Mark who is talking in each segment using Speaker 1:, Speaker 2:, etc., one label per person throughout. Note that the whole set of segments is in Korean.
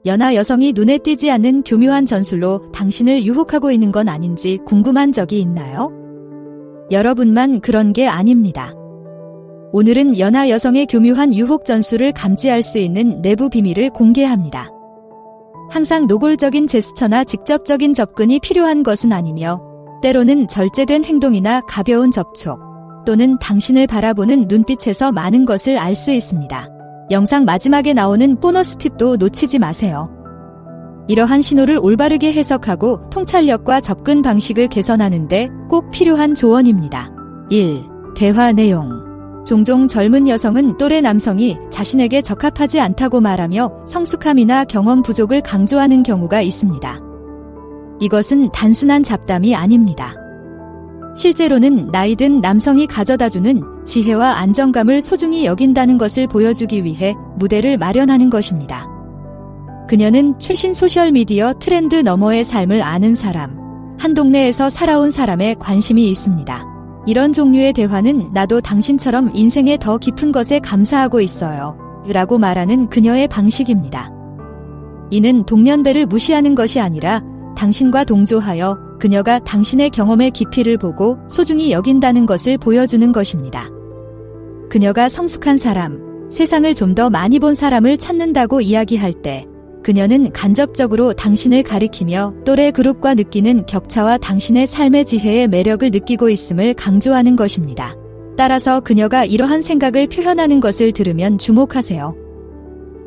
Speaker 1: 연하 여성이 눈에 띄지 않는 교묘한 전술로 당신을 유혹하고 있는 건 아닌지 궁금한 적이 있나요? 여러분만 그런 게 아닙니다. 오늘은 연하 여성의 교묘한 유혹 전술을 감지할 수 있는 내부 비밀을 공개합니다. 항상 노골적인 제스처나 직접적인 접근이 필요한 것은 아니며 때로는 절제된 행동이나 가벼운 접촉 또는 당신을 바라보는 눈빛에서 많은 것을 알 수 있습니다. 영상 마지막에 나오는 보너스 팁도 놓치지 마세요. 이러한 신호를 올바르게 해석하고 통찰력과 접근 방식을 개선하는 데 꼭 필요한 조언입니다. 1. 대화 내용. 종종 젊은 여성은 또래 남성이 자신에게 적합하지 않다고 말하며 성숙함이나 경험 부족을 강조하는 경우가 있습니다. 이것은 단순한 잡담이 아닙니다. 실제로는 나이 든 남성이 가져다주는 지혜와 안정감을 소중히 여긴다는 것을 보여주기 위해 무대를 마련하는 것입니다. 그녀는 최신 소셜미디어 트렌드 너머의 삶을 아는 사람, 한 동네에서 살아온 사람에 관심이 있습니다. 이런 종류의 대화는 나도 당신처럼 인생의 더 깊은 것에 감사하고 있어요. 라고 말하는 그녀의 방식입니다. 이는 동년배를 무시하는 것이 아니라 당신과 동조하여 그녀가 당신의 경험의 깊이를 보고 소중히 여긴다는 것을 보여주는 것입니다. 그녀가 성숙한 사람, 세상을 좀 더 많이 본 사람을 찾는다고 이야기할 때 그녀는 간접적으로 당신을 가리키며 또래 그룹과 느끼는 격차와 당신의 삶의 지혜의 매력을 느끼고 있음을 강조하는 것입니다. 따라서 그녀가 이러한 생각을 표현하는 것을 들으면 주목하세요.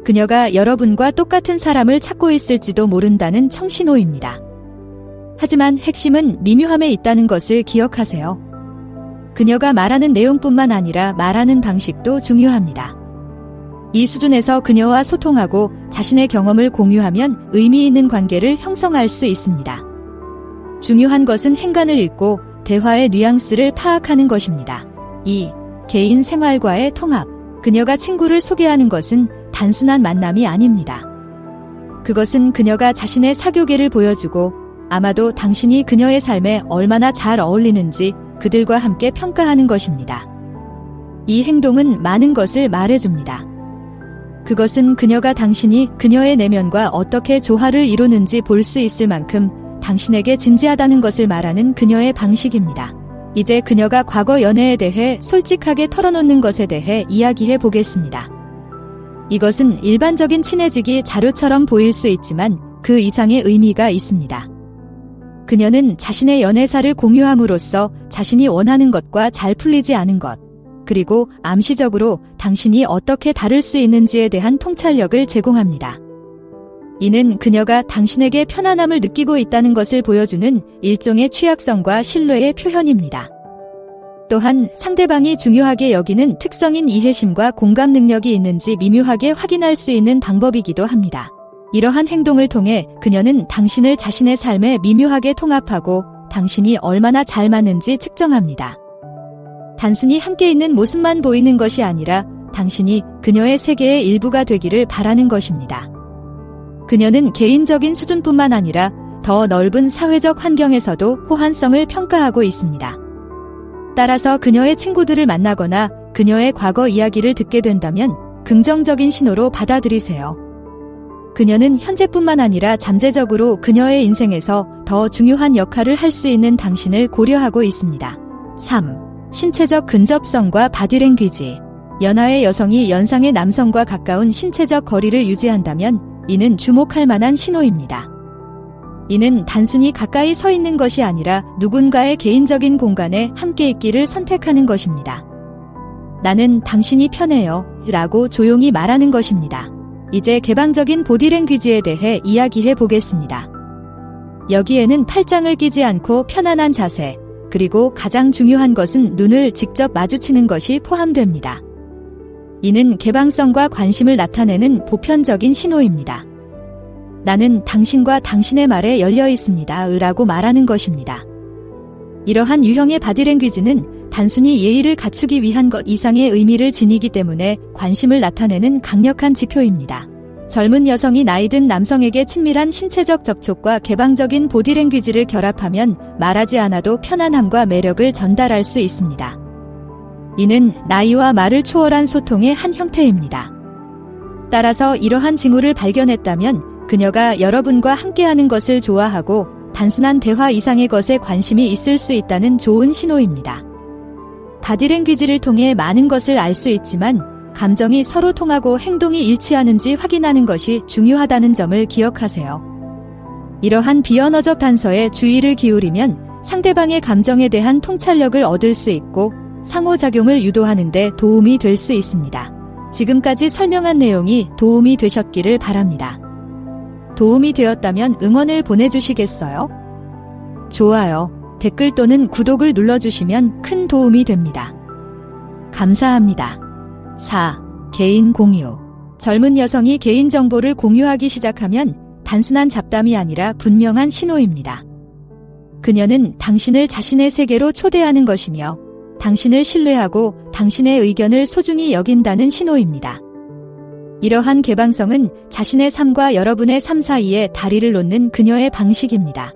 Speaker 1: 그녀가 여러분과 똑같은 사람을 찾고 있을지도 모른다는 청신호입니다. 하지만 핵심은 미묘함에 있다는 것을 기억하세요. 그녀가 말하는 내용뿐만 아니라 말하는 방식도 중요합니다. 이 수준에서 그녀와 소통하고 자신의 경험을 공유하면 의미 있는 관계를 형성할 수 있습니다. 중요한 것은 행간을 읽고 대화의 뉘앙스를 파악하는 것입니다. 2. 개인 생활과의 통합. 그녀가 친구를 소개하는 것은 단순한 만남이 아닙니다. 그것은 그녀가 자신의 사교계를 보여주고 아마도 당신이 그녀의 삶에 얼마나 잘 어울리는지 그들과 함께 평가하는 것입니다. 이 행동은 많은 것을 말해줍니다. 그것은 그녀가 당신이 그녀의 내면과 어떻게 조화를 이루는지 볼 수 있을 만큼 당신에게 진지하다는 것을 말하는 그녀의 방식입니다. 이제 그녀가 과거 연애에 대해 솔직하게 털어놓는 것에 대해 이야기해 보겠습니다. 이것은 일반적인 친해지기 자료처럼 보일 수 있지만 그 이상의 의미가 있습니다. 그녀는 자신의 연애사를 공유함으로써 자신이 원하는 것과 잘 풀리지 않은 것, 그리고 암시적으로 당신이 어떻게 다를 수 있는지에 대한 통찰력을 제공합니다. 이는 그녀가 당신에게 편안함을 느끼고 있다는 것을 보여주는 일종의 취약성과 신뢰의 표현입니다. 또한 상대방이 중요하게 여기는 특성인 이해심과 공감 능력이 있는지 미묘하게 확인할 수 있는 방법이기도 합니다. 이러한 행동을 통해 그녀는 당신을 자신의 삶에 미묘하게 통합하고 당신이 얼마나 잘 맞는지 측정합니다. 단순히 함께 있는 모습만 보이는 것이 아니라 당신이 그녀의 세계의 일부가 되기를 바라는 것입니다. 그녀는 개인적인 수준뿐만 아니라 더 넓은 사회적 환경에서도 호환성을 평가하고 있습니다. 따라서 그녀의 친구들을 만나거나 그녀의 과거 이야기를 듣게 된다면 긍정적인 신호로 받아들이세요. 그녀는 현재뿐만 아니라 잠재적으로 그녀의 인생에서 더 중요한 역할을 할 수 있는 당신을 고려하고 있습니다. 3. 신체적 근접성과 바디랭귀지. 연하의 여성이 연상의 남성과 가까운 신체적 거리를 유지한다면 이는 주목할 만한 신호입니다. 이는 단순히 가까이 서 있는 것이 아니라 누군가의 개인적인 공간에 함께 있기를 선택하는 것입니다. 나는 당신이 편해요 라고 조용히 말하는 것입니다. 이제 개방적인 보디랭귀지에 대해 이야기해 보겠습니다. 여기에는 팔짱을 끼지 않고 편안한 자세, 그리고 가장 중요한 것은 눈을 직접 마주치는 것이 포함됩니다. 이는 개방성과 관심을 나타내는 보편적인 신호입니다. 나는 당신과 당신의 말에 열려 있습니다. 라고 말하는 것입니다. 이러한 유형의 바디랭귀지는 단순히 예의를 갖추기 위한 것 이상의 의미를 지니기 때문에 관심을 나타내는 강력한 지표입니다. 젊은 여성이 나이 든 남성에게 친밀한 신체적 접촉과 개방적인 보디랭귀지를 결합하면 말하지 않아도 편안함과 매력을 전달할 수 있습니다. 이는 나이와 말을 초월한 소통의 한 형태입니다. 따라서 이러한 징후를 발견했다면 그녀가 여러분과 함께하는 것을 좋아하고 단순한 대화 이상의 것에 관심이 있을 수 있다는 좋은 신호입니다. 바디랭귀지를 통해 많은 것을 알 수 있지만 감정이 서로 통하고 행동이 일치하는지 확인하는 것이 중요하다는 점을 기억하세요. 이러한 비언어적 단서에 주의를 기울이면 상대방의 감정에 대한 통찰력을 얻을 수 있고 상호작용을 유도하는 데 도움이 될 수 있습니다. 지금까지 설명한 내용이 도움이 되셨기를 바랍니다. 도움이 되었다면 응원을 보내주시겠어요? 좋아요, 댓글 또는 구독을 눌러주시면 큰 도움이 됩니다. 감사합니다. 4. 개인 공유. 젊은 여성이 개인정보를 공유하기 시작하면 단순한 잡담이 아니라 분명한 신호입니다. 그녀는 당신을 자신의 세계로 초대하는 것이며 당신을 신뢰하고 당신의 의견을 소중히 여긴다는 신호입니다. 이러한 개방성은 자신의 삶과 여러분의 삶 사이에 다리를 놓는 그녀의 방식입니다.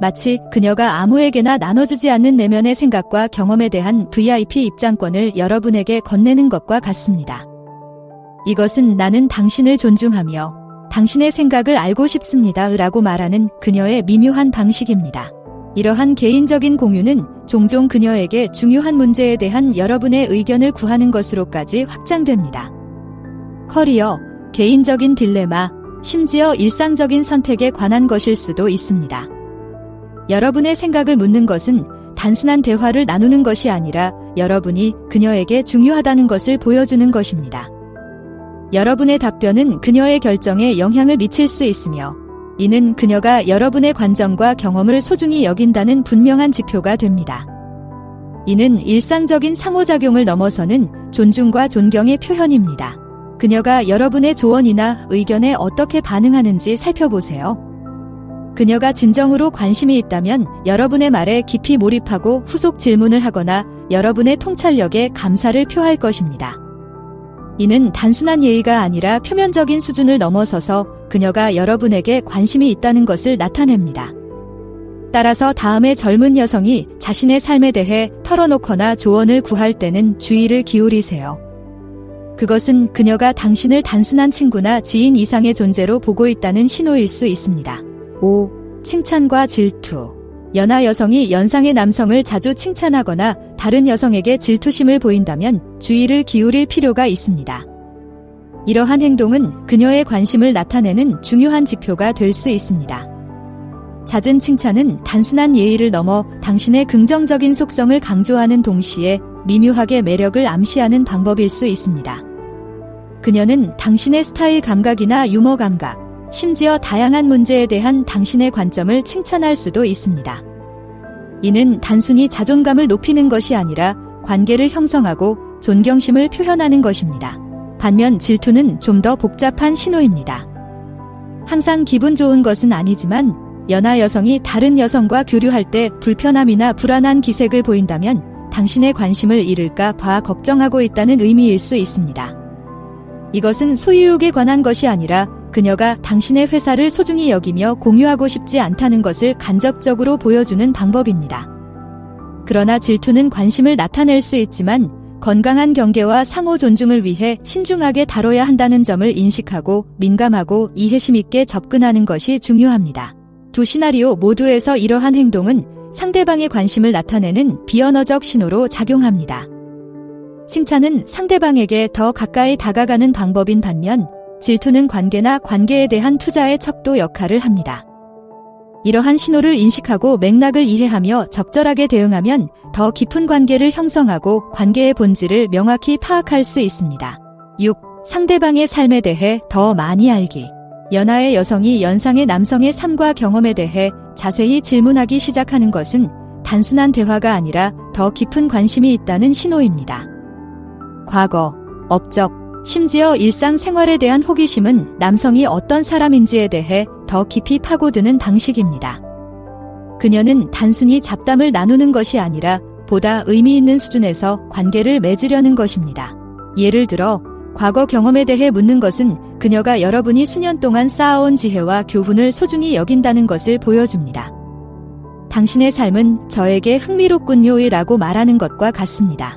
Speaker 1: 마치 그녀가 아무에게나 나눠주지 않는 내면의 생각과 경험에 대한 VIP 입장권을 여러분에게 건네는 것과 같습니다. 이것은 나는 당신을 존중하며 당신의 생각을 알고 싶습니다 라고 말하는 그녀의 미묘한 방식입니다. 이러한 개인적인 공유는 종종 그녀에게 중요한 문제에 대한 여러분의 의견을 구하는 것으로까지 확장됩니다. 커리어, 개인적인 딜레마, 심지어 일상적인 선택에 관한 것일 수도 있습니다. 여러분의 생각을 묻는 것은 단순한 대화를 나누는 것이 아니라 여러분이 그녀에게 중요하다는 것을 보여주는 것입니다. 여러분의 답변은 그녀의 결정에 영향을 미칠 수 있으며 이는 그녀가 여러분의 관점과 경험을 소중히 여긴다는 분명한 지표가 됩니다. 이는 일상적인 상호작용을 넘어서는 존중과 존경의 표현입니다. 그녀가 여러분의 조언이나 의견에 어떻게 반응하는지 살펴보세요. 그녀가 진정으로 관심이 있다면 여러분의 말에 깊이 몰입하고 후속 질문을 하거나 여러분의 통찰력에 감사를 표할 것입니다. 이는 단순한 예의가 아니라 표면적인 수준을 넘어서서 그녀가 여러분에게 관심이 있다는 것을 나타냅니다. 따라서 다음에 젊은 여성이 자신의 삶에 대해 털어놓거나 조언을 구할 때는 주의를 기울이세요. 그것은 그녀가 당신을 단순한 친구나 지인 이상의 존재로 보고 있다는 신호일 수 있습니다. 5. 칭찬과 질투. 연하 여성이 연상의 남성을 자주 칭찬하거나 다른 여성에게 질투심을 보인다면 주의를 기울일 필요가 있습니다. 이러한 행동은 그녀의 관심을 나타내는 중요한 지표가 될 수 있습니다. 잦은 칭찬은 단순한 예의를 넘어 당신의 긍정적인 속성을 강조하는 동시에 미묘하게 매력을 암시하는 방법일 수 있습니다. 그녀는 당신의 스타일 감각이나 유머 감각, 심지어 다양한 문제에 대한 당신의 관점을 칭찬할 수도 있습니다. 이는 단순히 자존감을 높이는 것이 아니라 관계를 형성하고 존경심을 표현하는 것입니다. 반면 질투는 좀 더 복잡한 신호입니다. 항상 기분 좋은 것은 아니지만 연하 여성이 다른 여성과 교류할 때 불편함이나 불안한 기색을 보인다면 당신의 관심을 잃을까 봐 걱정하고 있다는 의미일 수 있습니다. 이것은 소유욕에 관한 것이 아니라 그녀가 당신의 회사를 소중히 여기며 공유하고 싶지 않다는 것을 간접적으로 보여주는 방법입니다. 그러나 질투는 관심을 나타낼 수 있지만 건강한 경계와 상호 존중을 위해 신중하게 다뤄야 한다는 점을 인식하고 민감하고 이해심 있게 접근하는 것이 중요합니다. 두 시나리오 모두에서 이러한 행동은 상대방의 관심을 나타내는 비언어적 신호로 작용합니다. 칭찬은 상대방에게 더 가까이 다가가는 방법인 반면 질투는 관계나 관계에 대한 투자의 척도 역할을 합니다. 이러한 신호를 인식하고 맥락을 이해하며 적절하게 대응하면 더 깊은 관계를 형성하고 관계의 본질을 명확히 파악할 수 있습니다. 6. 상대방의 삶에 대해 더 많이 알기. 연하의 여성이 연상의 남성의 삶과 경험에 대해 자세히 질문하기 시작하는 것은 단순한 대화가 아니라 더 깊은 관심이 있다는 신호입니다. 과거, 업적, 심지어 일상생활에 대한 호기심은 남성이 어떤 사람인지에 대해 더 깊이 파고드는 방식입니다. 그녀는 단순히 잡담을 나누는 것이 아니라 보다 의미 있는 수준에서 관계를 맺으려는 것입니다. 예를 들어, 과거 경험에 대해 묻는 것은 그녀가 여러분이 수년 동안 쌓아온 지혜와 교훈을 소중히 여긴다는 것을 보여줍니다. 당신의 삶은 저에게 흥미롭군요라고 말하는 것과 같습니다.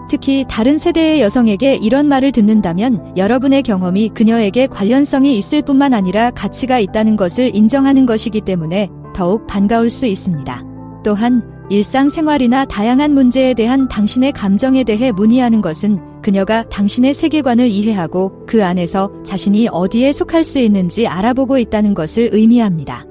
Speaker 1: 특히 다른 세대의 여성에게 이런 말을 듣는다면 여러분의 경험이 그녀에게 관련성이 있을 뿐만 아니라 가치가 있다는 것을 인정하는 것이기 때문에 더욱 반가울 수 있습니다. 또한 일상생활이나 다양한 문제에 대한 당신의 감정에 대해 문의하는 것은 그녀가 당신의 세계관을 이해하고 그 안에서 자신이 어디에 속할 수 있는지 알아보고 있다는 것을 의미합니다.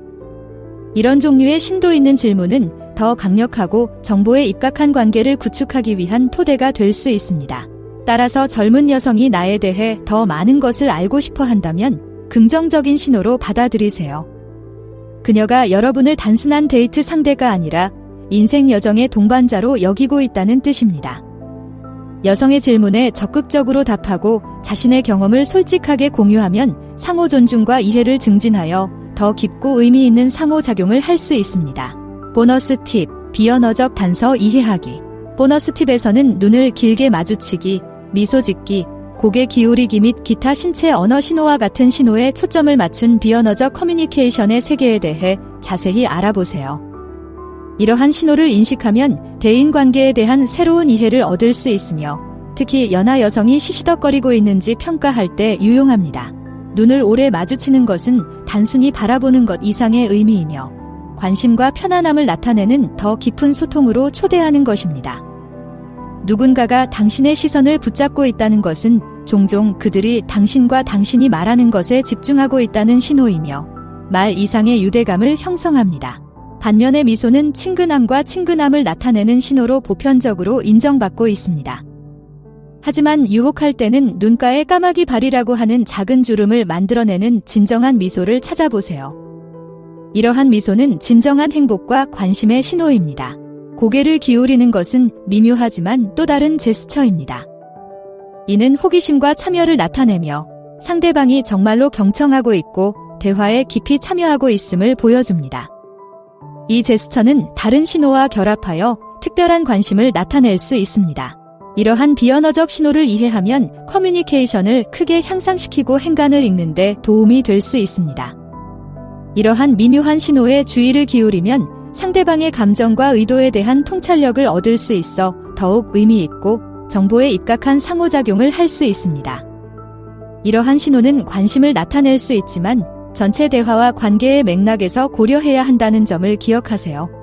Speaker 1: 이런 종류의 심도 있는 질문은 더 강력하고 정보에 입각한 관계를 구축하기 위한 토대가 될 수 있습니다. 따라서 젊은 여성이 나에 대해 더 많은 것을 알고 싶어 한다면 긍정적인 신호로 받아들이세요. 그녀가 여러분을 단순한 데이트 상대가 아니라 인생 여정의 동반자로 여기고 있다는 뜻입니다. 여성의 질문에 적극적으로 답하고 자신의 경험을 솔직하게 공유하면 상호 존중과 이해를 증진하여 더 깊고 의미 있는 상호작용을 할 수 있습니다. 보너스 팁, 비언어적 단서 이해하기. 보너스 팁에서는 눈을 길게 마주치기, 미소 짓기, 고개 기울이기 및 기타 신체 언어 신호와 같은 신호에 초점을 맞춘 비언어적 커뮤니케이션의 세계에 대해 자세히 알아보세요. 이러한 신호를 인식하면 대인관계에 대한 새로운 이해를 얻을 수 있으며 특히 연하 여성이 시시덕거리고 있는지 평가할 때 유용합니다. 눈을 오래 마주치는 것은 단순히 바라보는 것 이상의 의미이며 관심과 편안함을 나타내는 더 깊은 소통으로 초대하는 것입니다. 누군가가 당신의 시선을 붙잡고 있다는 것은 종종 그들이 당신과 당신이 말하는 것에 집중하고 있다는 신호이며 말 이상의 유대감을 형성합니다. 반면에 미소는 친근함을 나타내는 신호로 보편적으로 인정받고 있습니다. 하지만 유혹할 때는 눈가에 까마귀 발이라고 하는 작은 주름을 만들어내는 진정한 미소를 찾아보세요. 이러한 미소는 진정한 행복과 관심의 신호입니다. 고개를 기울이는 것은 미묘하지만 또 다른 제스처입니다. 이는 호기심과 참여를 나타내며 상대방이 정말로 경청하고 있고 대화에 깊이 참여하고 있음을 보여줍니다. 이 제스처는 다른 신호와 결합하여 특별한 관심을 나타낼 수 있습니다. 이러한 비언어적 신호를 이해하면 커뮤니케이션을 크게 향상시키고 행간을 읽는 데 도움이 될 수 있습니다. 이러한 미묘한 신호에 주의를 기울이면 상대방의 감정과 의도에 대한 통찰력을 얻을 수 있어 더욱 의미 있고 정보에 입각한 상호작용을 할 수 있습니다. 이러한 신호는 관심을 나타낼 수 있지만 전체 대화와 관계의 맥락에서 고려해야 한다는 점을 기억하세요.